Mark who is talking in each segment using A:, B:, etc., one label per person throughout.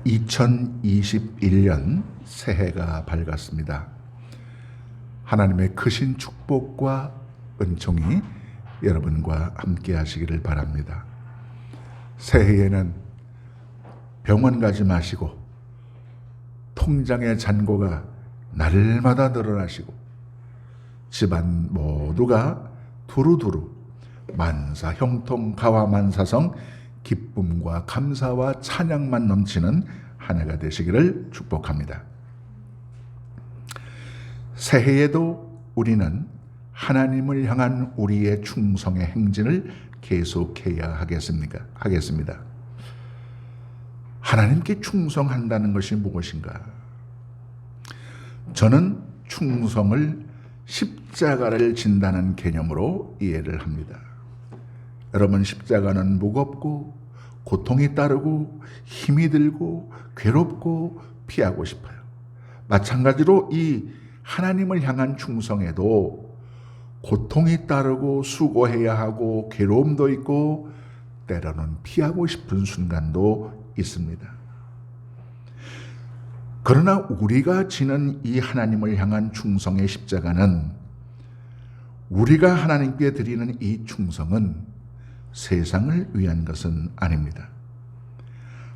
A: 2021년 새해가 밝았습니다. 하나님의 크신 축복과 은총이 여러분과 함께 하시기를 바랍니다. 새해에는 병원 가지 마시고 통장의 잔고가 날마다 늘어나시고 집안 모두가 두루두루 만사 형통 가와만사성 기쁨과 감사와 찬양만 넘치는 한 해가 되시기를 축복합니다. 새해에도 우리는 하나님을 향한 우리의 충성의 행진을 계속해야 하겠습니다. 하나님께 충성한다는 것이 무엇인가? 저는 충성을 십자가를 진다는 개념으로 이해를 합니다. 여러분, 십자가는 무겁고 고통이 따르고 힘이 들고 괴롭고 피하고 싶어요. 마찬가지로 이 하나님을 향한 충성에도 고통이 따르고 수고해야 하고 괴로움도 있고 때로는 피하고 싶은 순간도 있습니다. 그러나 우리가 지는 이 하나님을 향한 충성의 십자가는, 우리가 하나님께 드리는 이 충성은 세상을 위한 것은 아닙니다.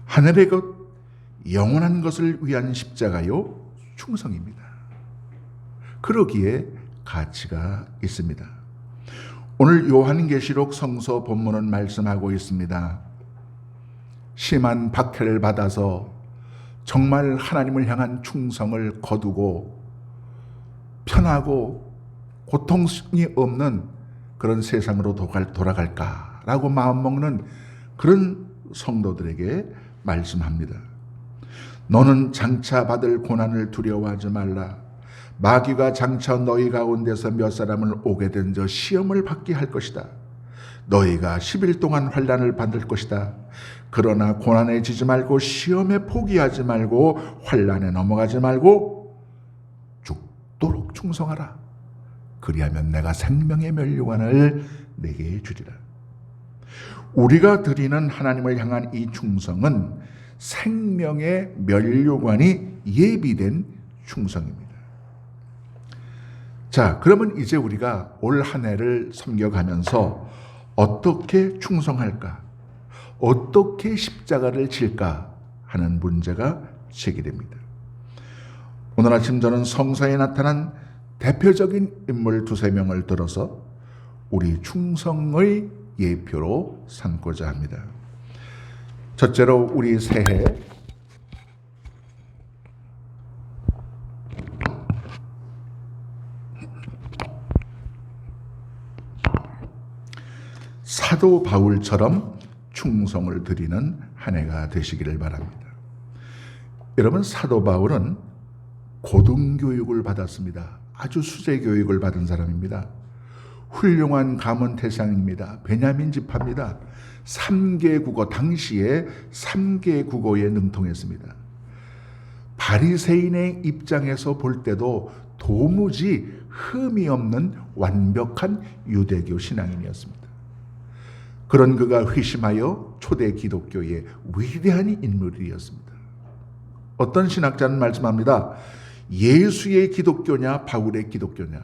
A: 하늘의 것, 영원한 것을 위한 십자가요 충성입니다. 그러기에 가치가 있습니다. 오늘 요한계시록 성서 본문은 말씀하고 있습니다. 심한 박해를 받아서 정말 하나님을 향한 충성을 거두고 편하고 고통이 없는 그런 세상으로 돌아갈까라고 마음먹는 그런 성도들에게 말씀합니다. 너는 장차 받을 고난을 두려워하지 말라. 마귀가 장차 너희 가운데서 몇 사람을 오게 된 저 시험을 받게 할 것이다. 너희가 10일 동안 환난을 받을 것이다. 그러나 고난에 지지 말고 시험에 포기하지 말고 환난에 넘어가지 말고 죽도록 충성하라. 그리하면 내가 생명의 면류관을 내게 주리라. 우리가 드리는 하나님을 향한 이 충성은 생명의 면류관이 예비된 충성입니다. 자, 그러면 이제 우리가 올 한 해를 섬겨가면서 어떻게 충성할까? 어떻게 십자가를 질까? 하는 문제가 제기됩니다. 오늘 아침 저는 성서에 나타난 대표적인 인물 두세 명을 들어서 우리 충성의 예표로 삼고자 합니다. 첫째로 우리 새해 사도 바울처럼 충성을 드리는 한 해가 되시기를 바랍니다. 여러분, 사도 바울은 고등교육을 받았습니다. 아주 수제교육을 받은 사람입니다. 훌륭한 가문 태상입니다. 베냐민 지파입니다. 3개 국어, 당시에 3개 국어에 능통했습니다. 바리새인의 입장에서 볼 때도 도무지 흠이 없는 완벽한 유대교 신앙인이었습니다. 그런 그가 회심하여 초대 기독교의 위대한 인물이었습니다. 어떤 신학자는 말씀합니다. 예수의 기독교냐 바울의 기독교냐,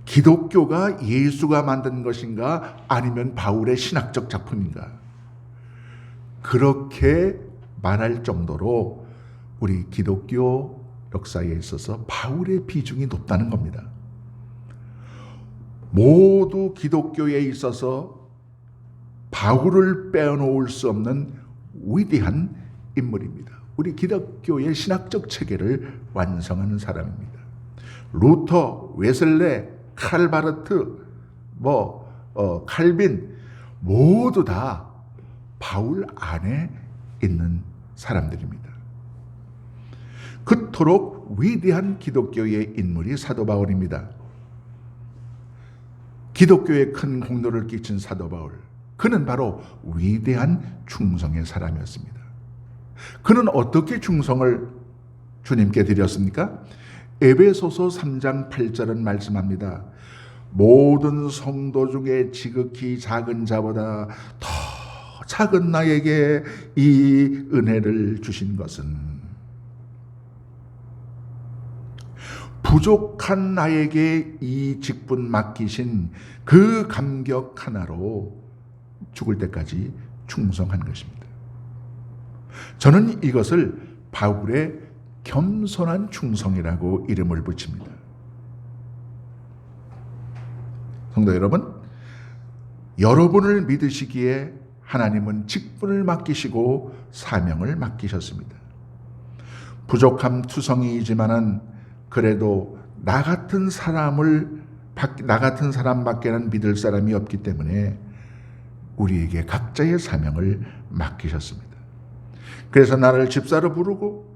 A: 기독교가 예수가 만든 것인가 아니면 바울의 신학적 작품인가, 그렇게 말할 정도로 우리 기독교 역사에 있어서 바울의 비중이 높다는 겁니다. 모두 기독교에 있어서 바울을 빼놓을 수 없는 위대한 인물입니다. 우리 기독교의 신학적 체계를 완성하는 사람입니다. 루터, 웨슬레, 칼바르트, 칼빈 모두 다 바울 안에 있는 사람들입니다. 그토록 위대한 기독교의 인물이 사도 바울입니다. 기독교에 큰 공로를 끼친 사도 바울, 그는 바로 위대한 충성의 사람이었습니다. 그는 어떻게 충성을 주님께 드렸습니까? 에베소서 3장 8절은 말씀합니다. 모든 성도 중에 지극히 작은 자보다 더 작은 나에게 이 은혜를 주신 것은 부족한 나에게 이 직분 맡기신 그 감격 하나로 죽을 때까지 충성한 것입니다. 저는 이것을 바울의 겸손한 충성이라고 이름을 붙입니다. 성도 여러분, 여러분을 믿으시기에 하나님은 직분을 맡기시고 사명을 맡기셨습니다. 부족함 투성이이지만은 그래도 나 같은 사람밖에는 믿을 사람이 없기 때문에 우리에게 각자의 사명을 맡기셨습니다. 그래서 나를 집사로 부르고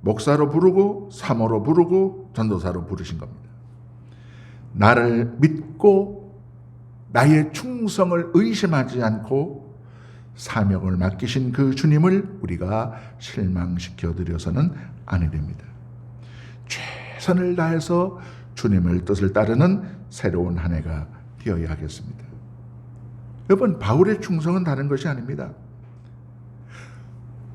A: 목사로 부르고 사모로 부르고 전도사로 부르신 겁니다. 나를 믿고 나의 충성을 의심하지 않고 사명을 맡기신 그 주님을 우리가 실망시켜 드려서는 아니 됩니다. 최선을 다해서 주님의 뜻을 따르는 새로운 한 해가 되어야 하겠습니다. 여러분, 바울의 충성은 다른 것이 아닙니다.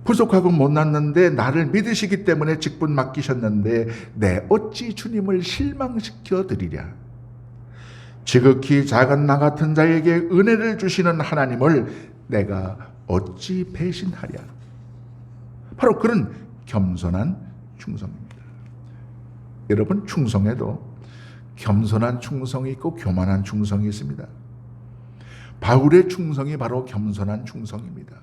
A: 부족하고 못났는데 나를 믿으시기 때문에 직분 맡기셨는데 내 어찌 주님을 실망시켜 드리랴. 지극히 작은 나 같은 자에게 은혜를 주시는 하나님을 내가 어찌 배신하랴. 바로 그런 겸손한 충성입니다. 여러분, 충성에도 겸손한 충성이 있고 교만한 충성이 있습니다. 바울의 충성이 바로 겸손한 충성입니다.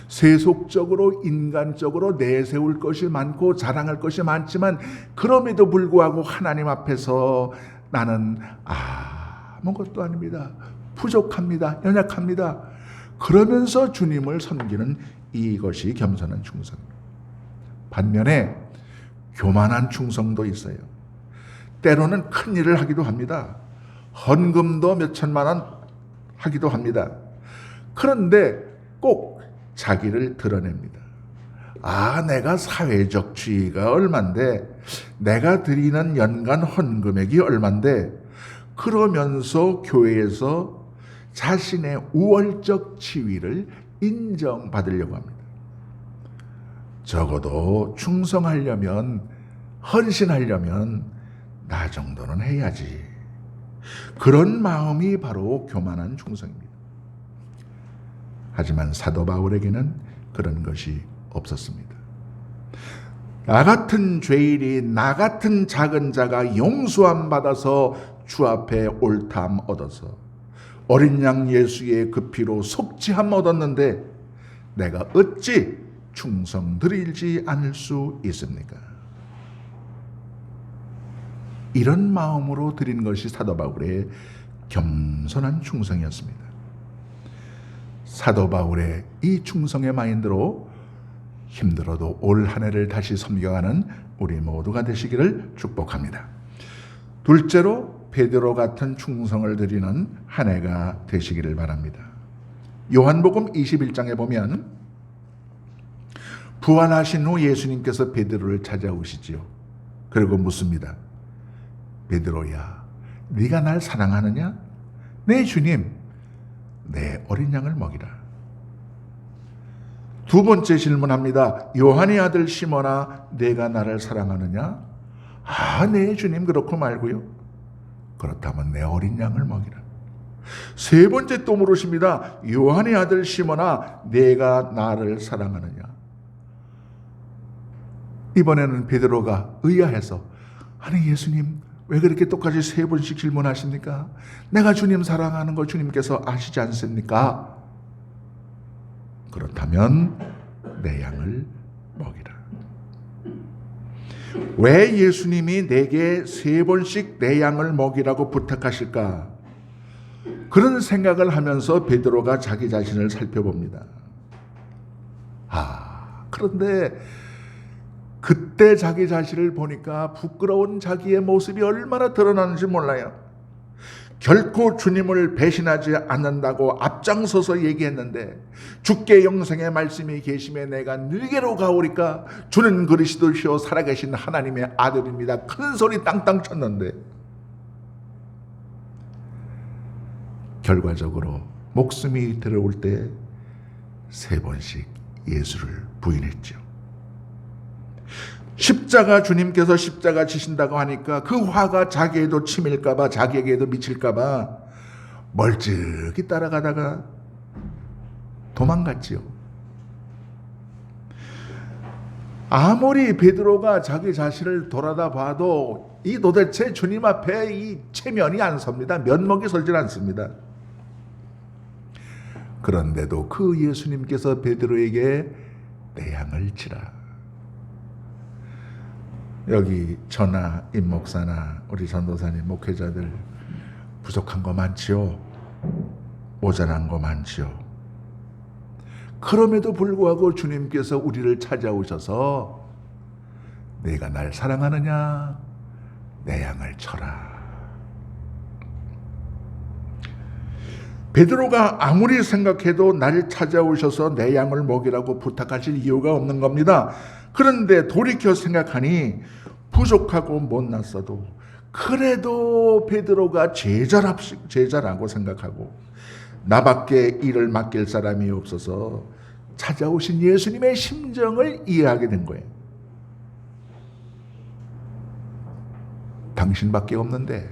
A: 세속적으로 인간적으로 내세울 것이 많고 자랑할 것이 많지만 그럼에도 불구하고 하나님 앞에서 나는 아무것도 아닙니다. 부족합니다. 연약합니다. 그러면서 주님을 섬기는 이것이 겸손한 충성입니다. 반면에 교만한 충성도 있어요. 때로는 큰 일을 하기도 합니다. 헌금도 몇 천만 원 하기도 합니다. 그런데 꼭 자기를 드러냅니다. 내가 사회적 지위가 얼만데, 내가 드리는 연간 헌금액이 얼만데, 그러면서 교회에서 자신의 우월적 지위를 인정받으려고 합니다. 적어도 충성하려면, 헌신하려면 나 정도는 해야지. 그런 마음이 바로 교만한 충성입니다. 하지만 사도 바울에게는 그런 것이 없었습니다. 나 같은 죄인이, 나 같은 작은 자가 용서함 받아서 주 앞에 옳다함 얻어서 어린 양 예수의 그 피로 속죄함 얻었는데 내가 어찌 충성 드리지 않을 수 있습니까? 이런 마음으로 드린 것이 사도 바울의 겸손한 충성이었습니다. 사도 바울의 이 충성의 마인드로 힘들어도 올 한 해를 다시 섬겨가는 우리 모두가 되시기를 축복합니다. 둘째로 베드로 같은 충성을 드리는 한 해가 되시기를 바랍니다. 요한복음 21장에 보면 부활하신 후 예수님께서 베드로를 찾아오시지요. 그리고 묻습니다. 베드로야, 네가 날 사랑하느냐? 네, 주님. 내 어린 양을 먹이라. 두 번째 질문합니다. 요한의 아들 시몬아, 내가 나를 사랑하느냐? 네, 주님. 그렇고 말고요. 그렇다면 내 어린 양을 먹이라. 세 번째 또 물으십니다. 요한의 아들 시몬아, 내가 나를 사랑하느냐? 이번에는 베드로가 의아해서, 아니 예수님, 왜 그렇게 똑같이 세 번씩 질문하십니까? 내가 주님 사랑하는 걸 주님께서 아시지 않습니까? 그렇다면 내 양을 먹이라. 왜 예수님이 내게 세 번씩 내 양을 먹이라고 부탁하실까? 그런 생각을 하면서 베드로가 자기 자신을 살펴봅니다. 그런데 그때 자기 자신을 보니까 부끄러운 자기의 모습이 얼마나 드러나는지 몰라요. 결코 주님을 배신하지 않는다고 앞장서서 얘기했는데 주께 영생의 말씀이 계심에 내가 너게로 가오리까 주는 그리스도시요 살아계신 하나님의 아들입니다. 큰 소리 땅땅 쳤는데 결과적으로 목숨이 들어올 때 3번씩 예수를 부인했죠. 십자가 주님께서 십자가 지신다고 하니까 그 화가 자기에도 치밀까봐, 자기에게도 미칠까봐 멀찍이 따라가다가 도망갔지요. 아무리 베드로가 자기 자신을 돌아다 봐도 이 도대체 주님 앞에 이 체면이 안 섭니다. 면목이 설질 않습니다. 그런데도 그 예수님께서 베드로에게 내 양을 치라. 여기 저나 임목사나 우리 전도사님 목회자들 부족한 거 많지요. 모자란 거 많지요. 그럼에도 불구하고 주님께서 우리를 찾아오셔서 내가 날 사랑하느냐? 내 양을 쳐라. 베드로가 아무리 생각해도 날 찾아오셔서 내 양을 먹이라고 부탁하실 이유가 없는 겁니다. 그런데 돌이켜 생각하니 부족하고 못났어도 그래도 베드로가 제자라고 생각하고 나밖에 일을 맡길 사람이 없어서 찾아오신 예수님의 심정을 이해하게 된 거예요. 당신밖에 없는데,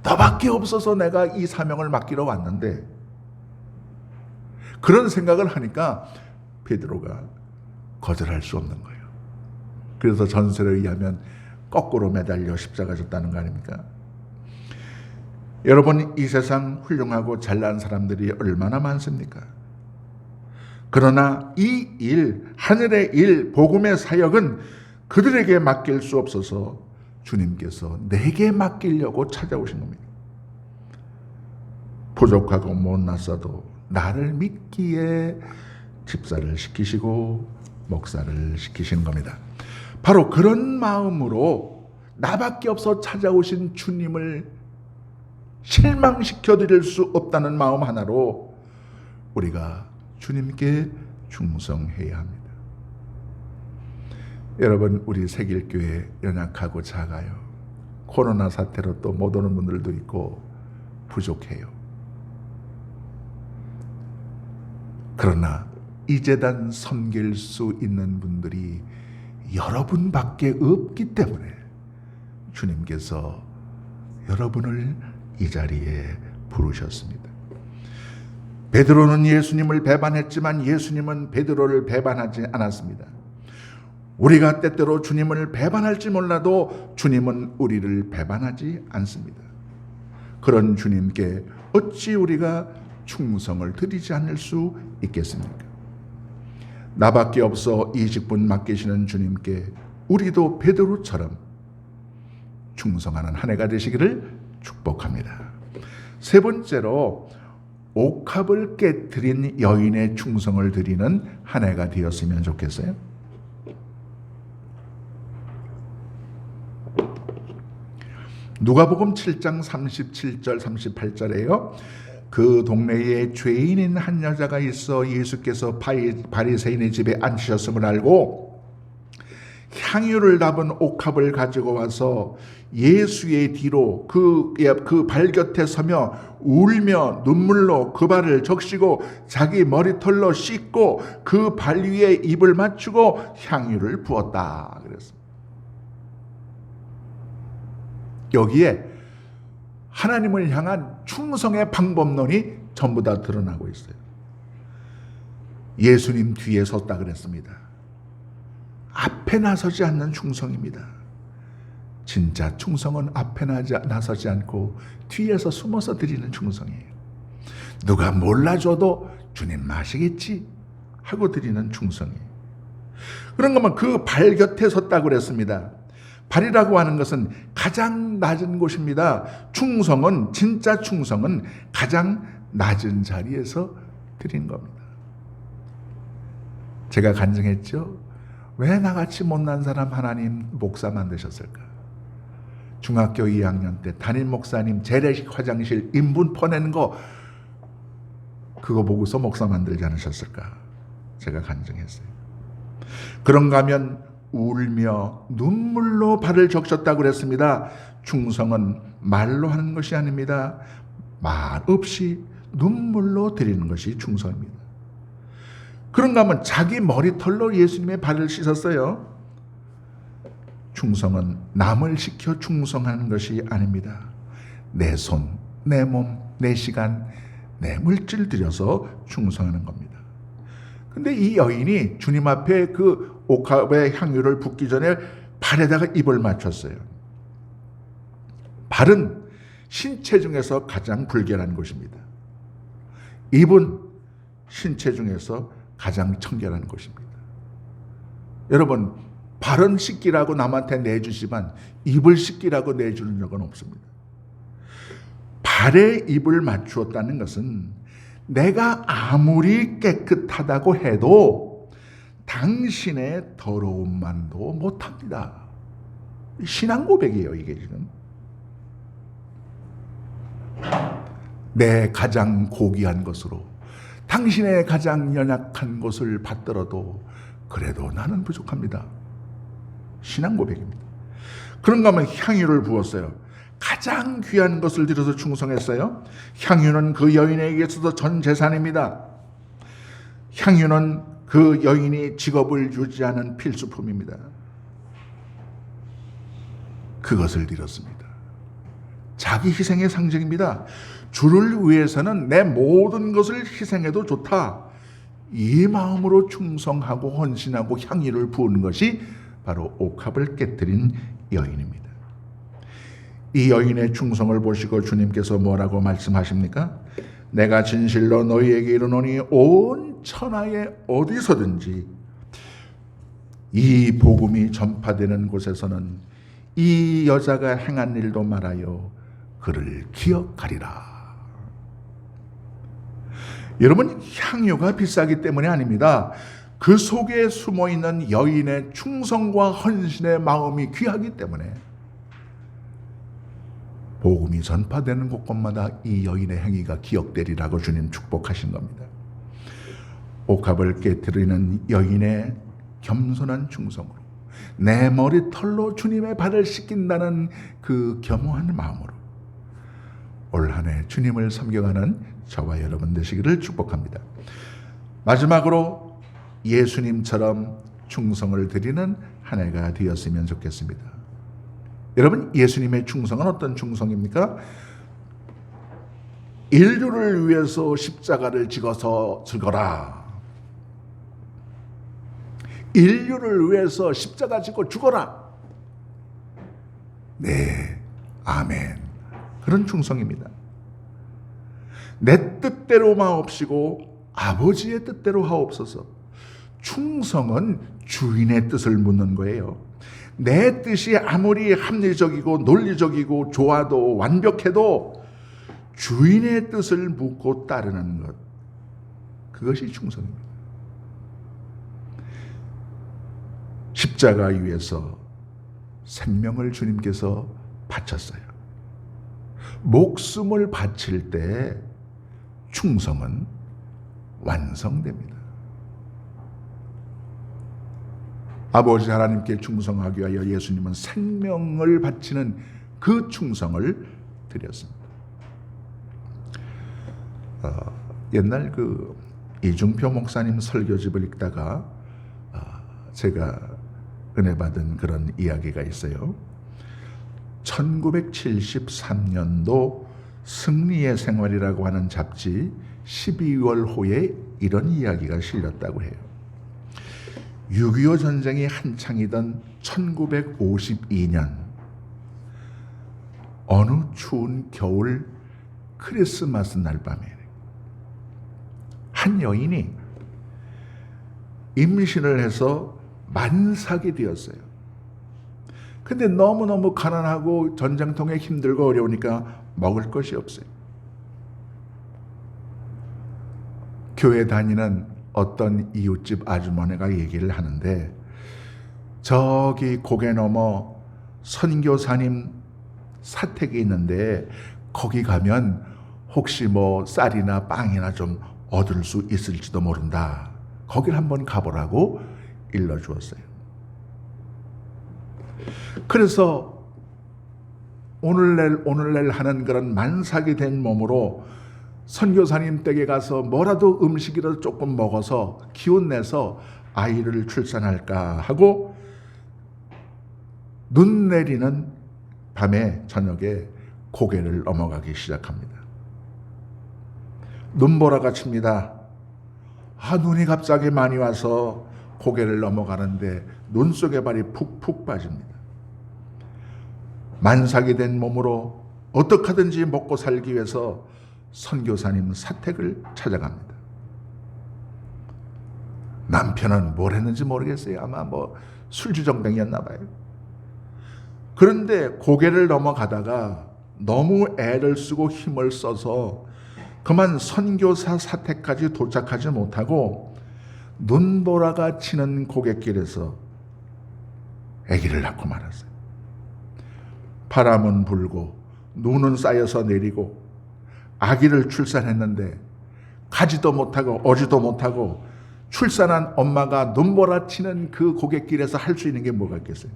A: 너밖에 없어서 내가 이 사명을 맡기러 왔는데, 그런 생각을 하니까 베드로가 거절할 수 없는 거예요. 그래서 전설에 의하면 거꾸로 매달려 십자가 졌다는 거 아닙니까? 여러분, 이 세상 훌륭하고 잘난 사람들이 얼마나 많습니까? 그러나 이 일, 하늘의 일, 복음의 사역은 그들에게 맡길 수 없어서 주님께서 내게 맡기려고 찾아오신 겁니다. 부족하고 못났어도 나를 믿기에 집사를 시키시고 목사를 시키시는 겁니다. 바로 그런 마음으로 나밖에 없어 찾아오신 주님을 실망시켜 드릴 수 없다는 마음 하나로 우리가 주님께 충성해야 합니다. 여러분, 우리 새길교회 연약하고 작아요. 코로나 사태로 또 못 오는 분들도 있고 부족해요. 그러나 이 재단 섬길 수 있는 분들이 여러분밖에 없기 때문에 주님께서 여러분을 이 자리에 부르셨습니다. 베드로는 예수님을 배반했지만 예수님은 베드로를 배반하지 않았습니다. 우리가 때때로 주님을 배반할지 몰라도 주님은 우리를 배반하지 않습니다. 그런 주님께 어찌 우리가 충성을 드리지 않을 수 있겠습니까? 나밖에 없어 이 직분 맡기시는 주님께 우리도 베드로처럼 충성하는 한 해가 되시기를 축복합니다. 세 번째로 옥합을 깨뜨린 여인의 충성을 드리는 한 해가 되었으면 좋겠어요. 누가복음 7장 37절 38절에요. 그 동네에 죄인인 한 여자가 있어 예수께서 바리새인의 집에 앉으셨음을 알고 향유를 담은 옥합을 가지고 와서 예수의 뒤로 그 발 곁에 서며 울며 눈물로 그 발을 적시고 자기 머리털로 씻고 그 발 위에 입을 맞추고 향유를 부었다 그랬습니다. 여기에 하나님을 향한 충성의 방법론이 전부 다 드러나고 있어요. 예수님 뒤에 섰다 그랬습니다. 앞에 나서지 않는 충성입니다. 진짜 충성은 앞에 나서지 않고 뒤에서 숨어서 드리는 충성이에요. 누가 몰라줘도 주님 아시겠지 하고 드리는 충성이에요. 그런 거면 그 발 곁에 섰다고 그랬습니다. 발이라고 하는 것은 가장 낮은 곳입니다. 충성은, 진짜 충성은 가장 낮은 자리에서 드린 겁니다. 제가 간증했죠. 왜 나같이 못난 사람 하나님 목사 만드셨을까? 중학교 2학년 때 담임 목사님 재래식 화장실 인분 퍼내는 거 그거 보고서 목사 만들지 않으셨을까? 제가 간증했어요. 그런가 하면 울며 눈물로 발을 적셨다고 그랬습니다. 충성은 말로 하는 것이 아닙니다. 말 없이 눈물로 드리는 것이 충성입니다. 그런가 하면 자기 머리털로 예수님의 발을 씻었어요. 충성은 남을 시켜 충성하는 것이 아닙니다. 내 손, 내 몸, 내 시간, 내 물질 들여서 충성하는 겁니다. 근데 이 여인이 주님 앞에 그 옥합의 향유를 붓기 전에 발에다가 입을 맞췄어요. 발은 신체 중에서 가장 불결한 곳입니다. 입은 신체 중에서 가장 청결한 곳입니다. 여러분, 발은 씻기라고 남한테 내주지만 입을 씻기라고 내주는 적은 없습니다. 발에 입을 맞추었다는 것은 내가 아무리 깨끗하다고 해도 당신의 더러움만도 못합니다. 신앙 고백이에요, 이게 지금. 내 가장 고귀한 것으로 당신의 가장 연약한 것을 받들어도 그래도 나는 부족합니다. 신앙 고백입니다. 그런가 하면 향유를 부었어요. 가장 귀한 것을 들여서 충성했어요. 향유는 그 여인에게 있어서 전 재산입니다. 향유는 그 여인이 직업을 유지하는 필수품입니다. 그것을 드렸습니다. 자기 희생의 상징입니다. 주를 위해서는 내 모든 것을 희생해도 좋다. 이 마음으로 충성하고 헌신하고 향유를 부은 것이 바로 옥합을 깨뜨린 여인입니다. 이 여인의 충성을 보시고 주님께서 뭐라고 말씀하십니까? 내가 진실로 너희에게 이르노니 온 천하에 어디서든지 이 복음이 전파되는 곳에서는 이 여자가 행한 일도 말하여 그를 기억하리라. 여러분, 향유가 비싸기 때문이 아닙니다. 그 속에 숨어있는 여인의 충성과 헌신의 마음이 귀하기 때문에 복음이 전파되는 곳곳마다 이 여인의 행위가 기억되리라고 주님 축복하신 겁니다. 옥합을 깨뜨리는 여인의 겸손한 충성으로 내 머리털로 주님의 발을 씻긴다는 그 겸허한 마음으로 올 한 해 주님을 섬겨가는 저와 여러분 되시기를 축복합니다. 마지막으로 예수님처럼 충성을 드리는 한 해가 되었으면 좋겠습니다. 여러분, 예수님의 충성은 어떤 충성입니까? 인류를 위해서 십자가를 지고서 죽어라. 인류를 위해서 십자가 지고 죽어라. 네, 아멘. 그런 충성입니다. 내 뜻대로 마옵시고 아버지의 뜻대로 하옵소서. 충성은 주인의 뜻을 묻는 거예요. 내 뜻이 아무리 합리적이고 논리적이고 좋아도 완벽해도 주인의 뜻을 묻고 따르는 것, 그것이 충성입니다. 십자가 위에서 생명을 주님께서 바쳤어요. 목숨을 바칠 때 충성은 완성됩니다. 아버지 하나님께 충성하기 위하여 예수님은 생명을 바치는 그 충성을 드렸습니다. 옛날 그 이중표 목사님 설교집을 읽다가 제가 은혜 받은 그런 이야기가 있어요. 1973년도 승리의 생활이라고 하는 잡지 12월호에 이런 이야기가 실렸다고 해요. 6.25 전쟁이 한창이던 1952년 어느 추운 겨울 크리스마스 날 밤에 한 여인이 임신을 해서 만삭이 되었어요. 근데 너무너무 가난하고 전쟁통에 힘들고 어려우니까 먹을 것이 없어요. 교회 다니는 어떤 이웃집 아주머니가 얘기를 하는데, 저기 고개 넘어 선교사님 사택이 있는데 거기 가면 혹시 뭐 쌀이나 빵이나 좀 얻을 수 있을지도 모른다. 거길 한번 가보라고 일러주었어요. 그래서 오늘날 하는 그런 만삭이 된 몸으로 선교사님 댁에 가서 뭐라도 음식이라도 조금 먹어서 기운 내서 아이를 출산할까 하고 눈 내리는 밤에 저녁에 고개를 넘어가기 시작합니다. 눈보라가 칩니다. 눈이 갑자기 많이 와서 고개를 넘어가는데 눈 속에 발이 푹푹 빠집니다. 만삭이 된 몸으로 어떻게 하든지 먹고 살기 위해서 선교사님 사택을 찾아갑니다. 남편은 뭘 했는지 모르겠어요. 아마 술주정뱅이였나 봐요. 그런데 고개를 넘어가다가 너무 애를 쓰고 힘을 써서 그만 선교사 사택까지 도착하지 못하고 눈보라가 치는 고갯길에서 아기를 낳고 말았어요. 바람은 불고 눈은 쌓여서 내리고 아기를 출산했는데 가지도 못하고 오지도 못하고 출산한 엄마가 눈보라 치는 그 고갯길에서 할 수 있는 게 뭐가 있겠어요?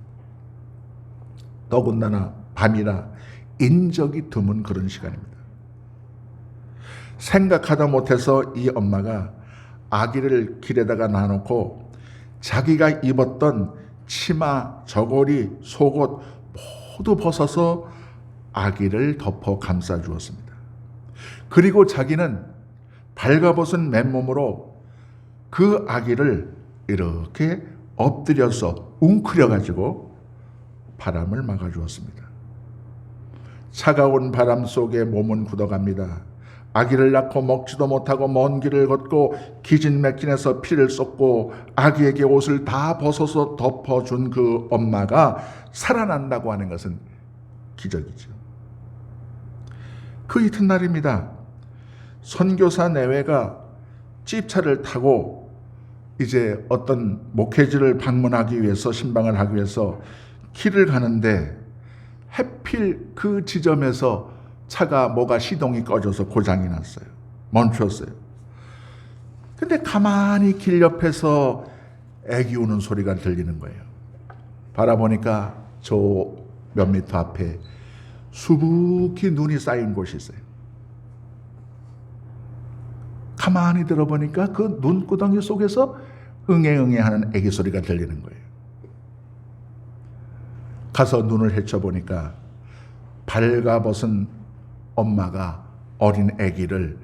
A: 더군다나 밤이라 인적이 드문 그런 시간입니다. 생각하다 못해서 이 엄마가 아기를 길에다가 놔놓고 자기가 입었던 치마, 저고리, 속옷 모두 벗어서 아기를 덮어 감싸 주었습니다. 그리고 자기는 발가벗은 맨몸으로 그 아기를 이렇게 엎드려서 웅크려 가지고 바람을 막아 주었습니다. 차가운 바람 속에 몸은 굳어갑니다. 아기를 낳고 먹지도 못하고 먼 길을 걷고 기진맥진해서 피를 쏟고 아기에게 옷을 다 벗어서 덮어준 그 엄마가 살아난다고 하는 것은 기적이죠. 그 이튿날입니다. 선교사 내외가 찝차를 타고 이제 어떤 목회지를 방문하기 위해서 신방을 하기 위해서 길을 가는데 하필 그 지점에서 차가 뭐가 시동이 꺼져서 고장이 났어요. 멈췄어요. 근데 가만히 길 옆에서 애기 우는 소리가 들리는 거예요. 바라보니까 저 몇 미터 앞에 수북히 눈이 쌓인 곳이 있어요. 가만히 들어보니까 그 눈구덩이 속에서 응애응애 하는 애기 소리가 들리는 거예요. 가서 눈을 헤쳐보니까 발가벗은 엄마가 어린 아기를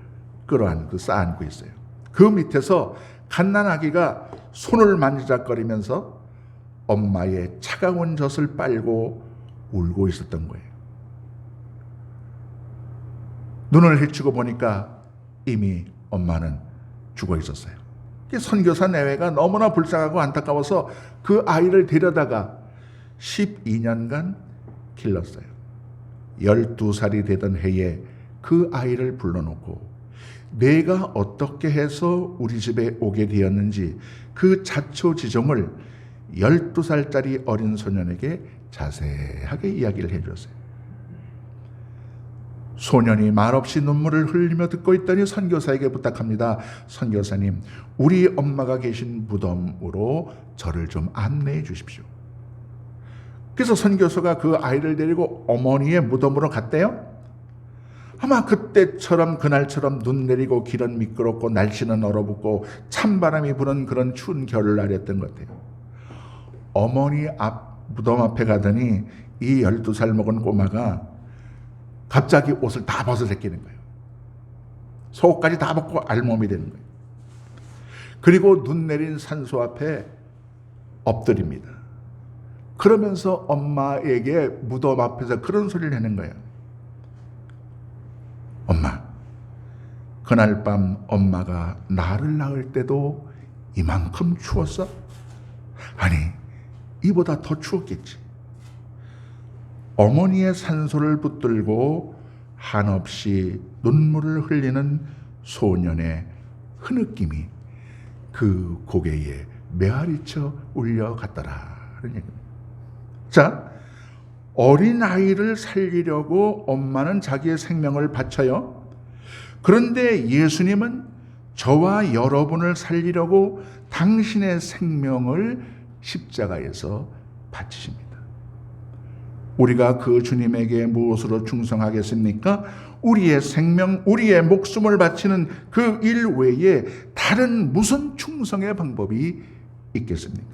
A: 끌어안고 쌓아안고 있어요. 그 밑에서 갓난아기가 손을 만지작거리면서 엄마의 차가운 젖을 빨고 울고 있었던 거예요. 눈을 헤치고 보니까 이미 엄마는 죽어 있었어요. 선교사 내외가 너무나 불쌍하고 안타까워서 그 아이를 데려다가 12년간 길렀어요. 12살이 되던 해에 그 아이를 불러놓고 내가 어떻게 해서 우리 집에 오게 되었는지 그 자초지종을 12살짜리 어린 소년에게 자세하게 이야기를 해줬어요. 소년이 말없이 눈물을 흘리며 듣고 있더니 선교사에게 부탁합니다. 선교사님, 우리 엄마가 계신 무덤으로 저를 좀 안내해 주십시오. 그래서 선교사가 그 아이를 데리고 어머니의 무덤으로 갔대요. 아마 그때처럼 그날처럼 눈 내리고 길은 미끄럽고 날씨는 얼어붙고 찬바람이 부는 그런 추운 겨울날이었던 것 같아요. 어머니 무덤 앞에 가더니 이 12살 먹은 꼬마가 갑자기 옷을 다 벗어 제끼는 거예요. 속옷까지 다 벗고 알몸이 되는 거예요. 그리고 눈 내린 산소 앞에 엎드립니다. 그러면서 엄마에게 무덤 앞에서 그런 소리를 하는 거예요. 엄마, 그날 밤 엄마가 나를 낳을 때도 이만큼 추웠어? 아니, 이보다 더 추웠겠지. 어머니의 산소를 붙들고 한없이 눈물을 흘리는 소년의 흐느낌이 그 고개에 메아리쳐 울려갔더라. 그런 얘기입니다. 자, 어린아이를 살리려고 엄마는 자기의 생명을 바쳐요. 그런데 예수님은 저와 여러분을 살리려고 당신의 생명을 십자가에서 바치십니다. 우리가 그 주님에게 무엇으로 충성하겠습니까? 우리의 생명, 우리의 목숨을 바치는 그 일 외에 다른 무슨 충성의 방법이 있겠습니까?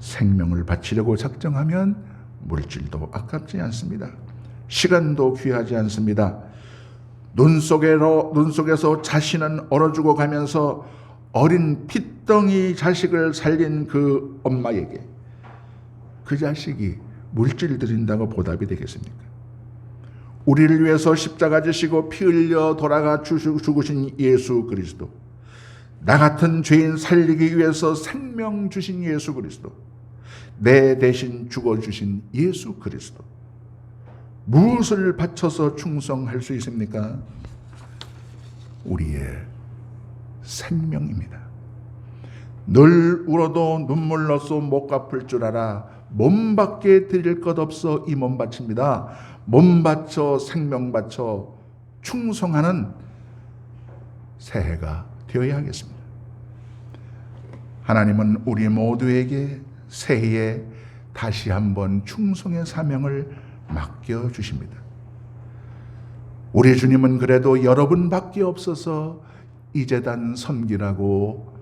A: 생명을 바치려고 작정하면 물질도 아깝지 않습니다. 시간도 귀하지 않습니다. 눈 속에서 자신은 얼어 죽어가면서 어린 핏덩이 자식을 살린 그 엄마에게 그 자식이 물질 드린다고 보답이 되겠습니까? 우리를 위해서 십자가 지시고 피 흘려 돌아가 죽으신 예수 그리스도, 나 같은 죄인 살리기 위해서 생명 주신 예수 그리스도, 내 대신 죽어주신 예수 그리스도, 무엇을 바쳐서 충성할 수 있습니까? 우리의 생명입니다. 늘 울어도 눈물로써 못 갚을 줄 알아 몸밖에 드릴 것 없어 이 몸 바칩니다. 몸 바쳐 생명 바쳐 충성하는 새해가 되어야 하겠습니다. 하나님은 우리 모두에게 새해에 다시 한번 충성의 사명을 맡겨주십니다. 우리 주님은 그래도 여러분밖에 없어서 이재단 섬기라고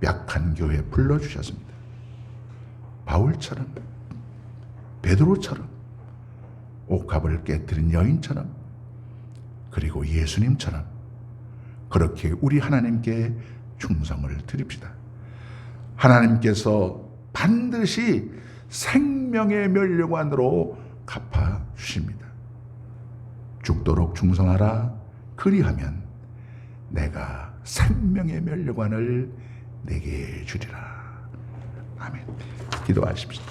A: 약한 교회 불러주셨습니다. 바울처럼, 베드로처럼, 옥합을 깨뜨린 여인처럼, 그리고 예수님처럼 그렇게 우리 하나님께 충성을 드립시다. 하나님께서 반드시 생명의 면류관으로 갚아주십니다. 죽도록 충성하라. 그리하면 내가 생명의 면류관을 내게 주리라. 아멘. 기도하십시오.